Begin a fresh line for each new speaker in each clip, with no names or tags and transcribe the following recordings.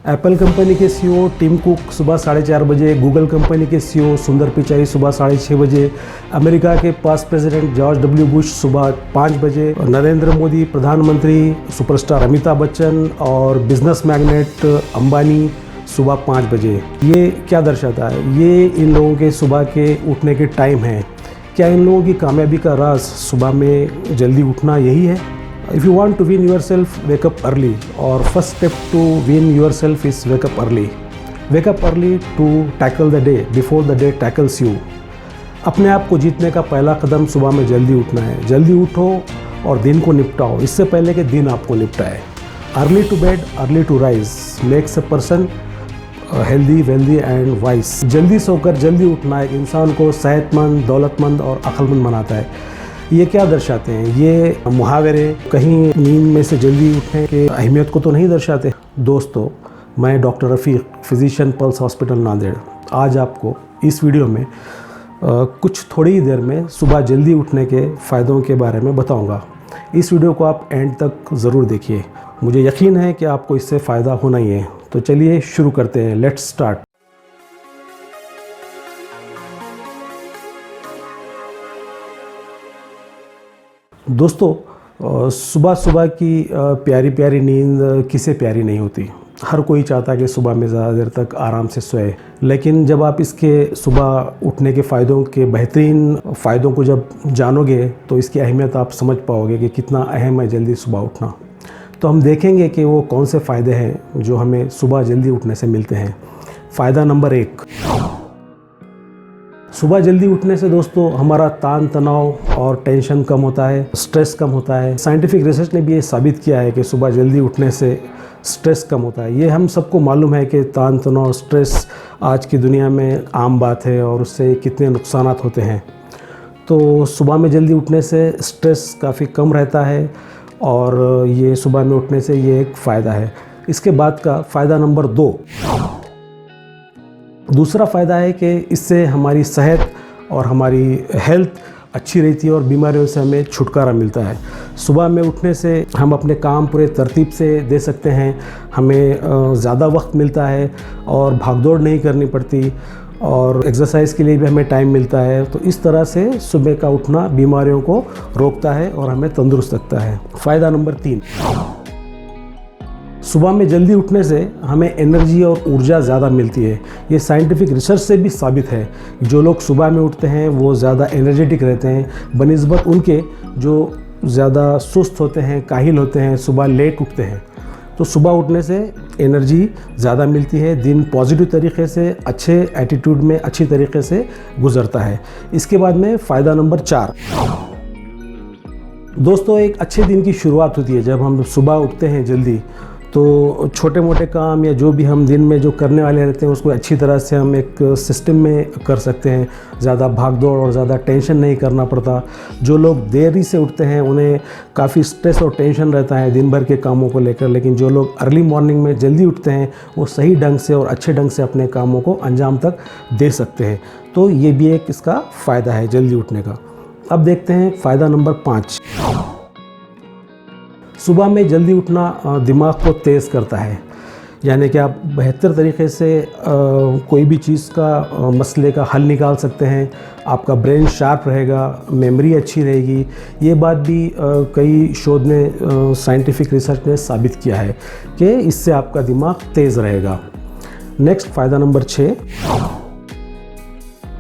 Apple company के CEO Tim cook सुबह 4:30 बजे, गूगल कंपनी के सीईओ सुंदर पिचाई सुबह 6:30 बजे, अमेरिका के past president George W Bush सुबह 5 बजे, नरेंद्र मोदी प्रधानमंत्री, सुपरस्टार अमिताभ बच्चन और बिजनेस मैग्नेट अंबानी सुबह 5 बजे। ये क्या दर्शाता है? ये इन लोगों के सुबह के उठने के टाइम है। क्या इन लोगों की कामयाबी का राज सुबह में जल्दी उठना यही है? If you want to win yourself, wake up early. Or first step to win yourself is wake up early. Wake up early to tackle the day before the day tackles you. अपने आप को जीतने का पहला कदम सुबह में जल्दी उठना है। जल्दी उठो और दिन को निपटाओ इससे पहले कि दिन आपको निपटाए। Early to bed, early to rise makes a person healthy, wealthy and vice. जल्दी सोकर जल्दी उठना एक इंसान को सेहतमंद, दौलतमंद और अक्लमंद बनाता है। ये क्या दर्शाते हैं? ये मुहावरे कहीं नींद में से जल्दी उठने के अहमियत को तो नहीं दर्शाते। दोस्तों, मैं डॉक्टर रफ़ीक, फिजिशियन, पल्स हॉस्पिटल नांदेड़, आज आपको इस वीडियो में कुछ थोड़ी ही देर में सुबह जल्दी उठने के फ़ायदों के बारे में बताऊंगा। इस वीडियो को आप एंड तक ज़रूर देखिए। मुझे यकीन है कि आपको इससे फ़ायदा होना ही है। तो चलिए शुरू करते हैं। Let's start. दोस्तों, सुबह सुबह की प्यारी प्यारी नींद किसे प्यारी नहीं होती। हर कोई चाहता है कि सुबह में ज़्यादा देर तक आराम से सोए, लेकिन जब आप इसके सुबह उठने के फ़ायदों के बेहतरीन फ़ायदों को जब जानोगे तो इसकी अहमियत आप समझ पाओगे कि कितना अहम है जल्दी सुबह उठना। तो हम देखेंगे कि वो कौन से फ़ायदे हैं जो हमें सुबह जल्दी उठने से मिलते हैं। फ़ायदा नंबर 1, सुबह जल्दी उठने से दोस्तों हमारा तान तनाव और टेंशन कम होता है, स्ट्रेस कम होता है। साइंटिफिक रिसर्च ने भी ये साबित किया है कि सुबह जल्दी उठने से स्ट्रेस कम होता है। ये हम सबको मालूम है कि तान तनाव, स्ट्रेस आज की दुनिया में आम बात है और उससे कितने नुकसानात होते हैं। तो सुबह में जल्दी उठने से स्ट्रेस काफ़ी कम रहता है और ये सुबह में उठने से ये एक फ़ायदा है। इसके बाद का फ़ायदा नंबर 2, दूसरा फ़ायदा है कि इससे हमारी सेहत और हमारी हेल्थ अच्छी रहती है और बीमारियों से हमें छुटकारा मिलता है। सुबह में उठने से हम अपने काम पूरे तरतीब से दे सकते हैं, हमें ज़्यादा वक्त मिलता है और भागदौड़ नहीं करनी पड़ती और एक्सरसाइज के लिए भी हमें टाइम मिलता है। तो इस तरह से सुबह का उठना बीमारियों को रोकता है और हमें तंदुरुस्त रखता है। फ़ायदा नंबर 3, सुबह में जल्दी उठने से हमें एनर्जी और ऊर्जा ज़्यादा मिलती है। ये साइंटिफिक रिसर्च से भी साबित है। जो लोग सुबह में उठते हैं वो ज़्यादा एनर्जेटिक रहते हैं बनिस्बत उनके जो ज़्यादा सुस्त होते हैं, काहिल होते हैं, सुबह लेट उठते हैं। तो सुबह उठने से एनर्जी ज़्यादा मिलती है, दिन पॉजिटिव तरीके से, अच्छे एटीट्यूड में अच्छी तरीके से गुजरता है। इसके बाद में फ़ायदा नंबर 4, दोस्तों एक अच्छे दिन की शुरुआत होती है जब हम सुबह उठते हैं जल्दी। तो छोटे मोटे काम या जो भी हम दिन में जो करने वाले रहते हैं उसको अच्छी तरह से हम एक सिस्टम में कर सकते हैं। ज़्यादा भाग दौड़ और ज़्यादा टेंशन नहीं करना पड़ता। जो लोग देरी से उठते हैं उन्हें काफ़ी स्ट्रेस और टेंशन रहता है दिन भर के कामों को लेकर, लेकिन जो लोग अर्ली मॉर्निंग में जल्दी उठते हैं वो सही ढंग से और अच्छे ढंग से अपने कामों को अंजाम तक दे सकते हैं। तो ये भी एक इसका फ़ायदा है जल्दी उठने का। अब देखते हैं फ़ायदा नंबर 5, सुबह में जल्दी उठना दिमाग को तेज़ करता है। यानी कि आप बेहतर तरीके से कोई भी चीज़ का मसले का हल निकाल सकते हैं। आपका ब्रेन शार्प रहेगा, मेमोरी अच्छी रहेगी। ये बात भी कई शोध ने, साइंटिफिक रिसर्च ने साबित किया है कि इससे आपका दिमाग तेज़ रहेगा। नेक्स्ट फ़ायदा नंबर 6,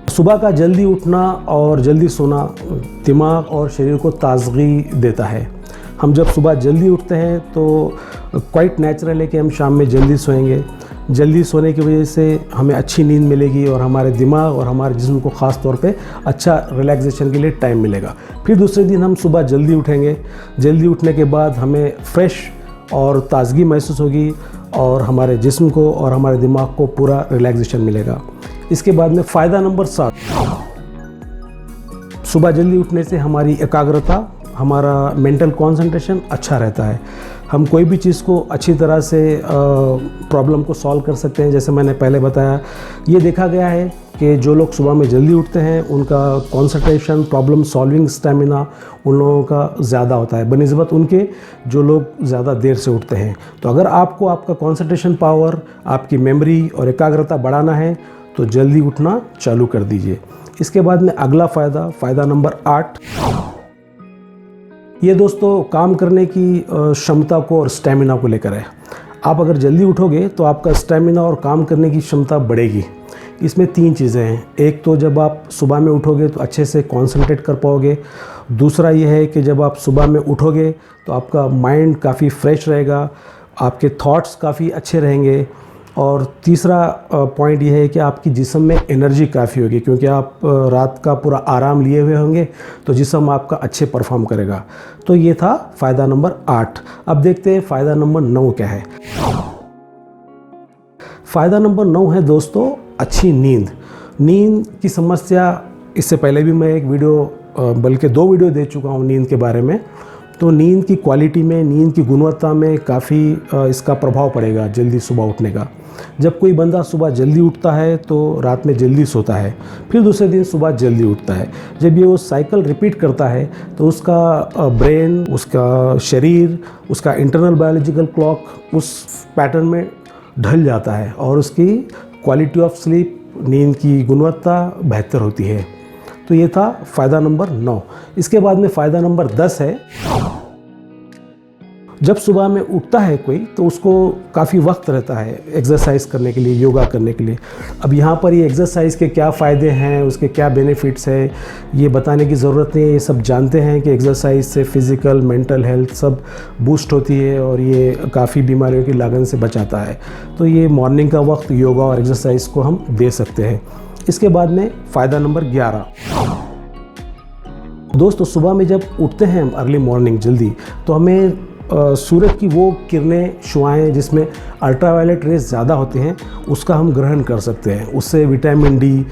सुबह का जल्दी उठना और जल्दी सोना दिमाग और शरीर को ताजगी देता है। हम जब सुबह जल्दी उठते हैं तो क्वाइट नेचुरल है कि हम शाम में जल्दी सोएंगे। जल्दी सोने की वजह से हमें अच्छी नींद मिलेगी और हमारे दिमाग और हमारे जिस्म को ख़ास तौर पे अच्छा रिलैक्सेशन के लिए टाइम मिलेगा। फिर दूसरे दिन हम सुबह जल्दी उठेंगे। जल्दी उठने के बाद हमें फ्रेश और ताजगी महसूस होगी और हमारे जिस्म को और हमारे दिमाग को पूरा रिलैक्सेशन मिलेगा। इसके बाद में फ़ायदा नंबर 7, सुबह जल्दी उठने से हमारी एकाग्रता, हमारा मेंटल कंसंट्रेशन अच्छा रहता है। हम कोई भी चीज़ को अच्छी तरह से प्रॉब्लम को सॉल्व कर सकते हैं। जैसे मैंने पहले बताया, ये देखा गया है कि जो लोग सुबह में जल्दी उठते हैं उनका कंसंट्रेशन, प्रॉब्लम सॉल्विंग स्टेमिना उन लोगों का ज़्यादा होता है बनिस्बत उनके जो लोग ज़्यादा देर से उठते हैं। तो अगर आपको आपका कंसंट्रेशन पावर, आपकी मेमोरी और एकाग्रता बढ़ाना है तो जल्दी उठना चालू कर दीजिए। इसके बाद में अगला फ़ायदा नंबर 8, ये दोस्तों काम करने की क्षमता को और स्टेमिना को लेकर है। आप अगर जल्दी उठोगे तो आपका स्टेमिना और काम करने की क्षमता बढ़ेगी। इसमें 3 चीज़ें हैं। एक तो जब आप सुबह में उठोगे तो अच्छे से कंसंट्रेट कर पाओगे। दूसरा ये है कि जब आप सुबह में उठोगे तो आपका माइंड काफ़ी फ्रेश रहेगा, आपके थॉट्स काफ़ी अच्छे रहेंगे। और तीसरा पॉइंट ये है कि आपकी जिस्म में एनर्जी काफ़ी होगी, क्योंकि आप रात का पूरा आराम लिए हुए होंगे तो जिस्म आपका अच्छे परफॉर्म करेगा। तो ये था फ़ायदा नंबर 8। अब देखते हैं फ़ायदा नंबर 9 क्या है। फ़ायदा नंबर 9 है दोस्तों अच्छी नींद। नींद की समस्या, इससे पहले भी मैं एक वीडियो बल्कि 2 वीडियो दे चुका हूँ नींद के बारे में। तो नींद की क्वालिटी में, नींद की गुणवत्ता में काफ़ी इसका प्रभाव पड़ेगा जल्दी सुबह उठने का। जब कोई बंदा सुबह जल्दी उठता है तो रात में जल्दी सोता है, फिर दूसरे दिन सुबह जल्दी उठता है। जब ये वो साइकिल रिपीट करता है तो उसका ब्रेन, उसका शरीर, उसका इंटरनल बायोलॉजिकल क्लॉक उस पैटर्न में ढल जाता है और उसकी क्वालिटी ऑफ स्लीप, नींद की गुणवत्ता बेहतर होती है। तो ये था फ़ायदा नंबर 9। इसके बाद में फ़ायदा नंबर 10 है। जब सुबह में उठता है कोई तो उसको काफ़ी वक्त रहता है एक्सरसाइज करने के लिए, योगा करने के लिए। अब यहाँ पर ये एक्सरसाइज के क्या फ़ायदे हैं, उसके क्या बेनिफिट्स हैं, ये बताने की ज़रूरत नहीं है। ये सब जानते हैं कि एक्सरसाइज से फ़िज़िकल, मेंटल हेल्थ सब बूस्ट होती है और ये काफ़ी बीमारियों की लागत से बचाता है। तो ये मॉर्निंग का वक्त योगा और एक्सरसाइज को हम दे सकते हैं। इसके बाद में फ़ायदा नंबर 11। दोस्तों सुबह में जब उठते हैं हम अर्ली मॉर्निंग जल्दी, तो हमें सूरज की वो किरणें, शुआएं जिसमें अल्ट्रावायलेट रेज ज़्यादा होते हैं उसका हम ग्रहण कर सकते हैं। उससे विटामिन डी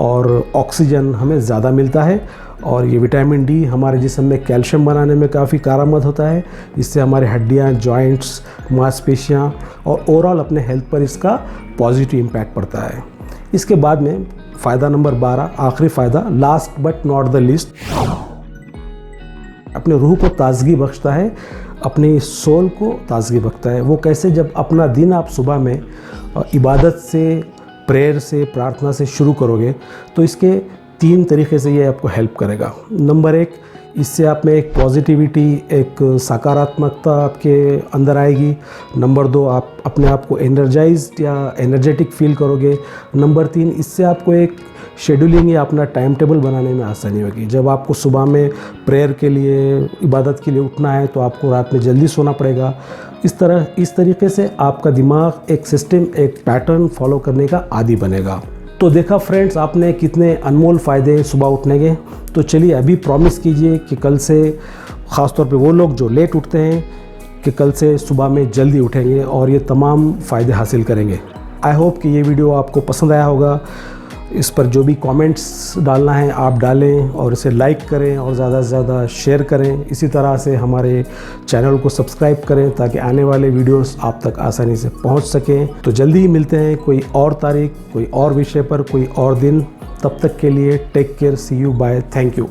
और ऑक्सीजन हमें ज़्यादा मिलता है और ये विटामिन डी हमारे जिस्म में कैल्शियम बनाने में काफ़ी कारगर होता है। इससे हमारे हड्डियाँ, जॉइंट्स, मांसपेशियाँ और ओवरऑल अपने हेल्थ पर इसका पॉजिटिव इम्पैक्ट पड़ता है। इसके बाद में फ़ायदा नंबर 12, आखिरी फ़ायदा, last but not the least, अपने रूह को ताजगी बख्शता है, अपनी सोल को ताजगी बख्शता है। वो कैसे? जब अपना दिन आप सुबह में इबादत से, प्रेयर से, प्रार्थना से शुरू करोगे तो इसके 3 तरीक़े से ये आपको हेल्प करेगा। नंबर 1, इससे आप में एक पॉजिटिविटी, एक सकारात्मकता आपके अंदर आएगी। नंबर 2, आप अपने आप को एनर्जाइज्ड या एनर्जेटिक फील करोगे। नंबर 3, इससे आपको एक शेड्यूलिंग या अपना टाइम टेबल बनाने में आसानी होगी। जब आपको सुबह में प्रेयर के लिए, इबादत के लिए उठना है तो आपको रात में जल्दी सोना पड़ेगा। इस तरीके से आपका दिमाग एक सिस्टम, एक पैटर्न फॉलो करने का आदी बनेगा। तो देखा फ्रेंड्स आपने कितने अनमोल फ़ायदे सुबह उठने के। तो चलिए अभी प्रॉमिस कीजिए कि कल से, ख़ास तौर पे वो लोग जो लेट उठते हैं, कि कल से सुबह में जल्दी उठेंगे और ये तमाम फ़ायदे हासिल करेंगे। आई होप कि ये वीडियो आपको पसंद आया होगा। इस पर जो भी कमेंट्स डालना है आप डालें और इसे लाइक करें और ज़्यादा से ज़्यादा शेयर करें। इसी तरह से हमारे चैनल को सब्सक्राइब करें ताकि आने वाले वीडियोस आप तक आसानी से पहुंच सकें। तो जल्दी ही मिलते हैं कोई और तारीख, कोई और विषय पर, कोई और दिन। तब तक के लिए take care, see you, bye, thank you.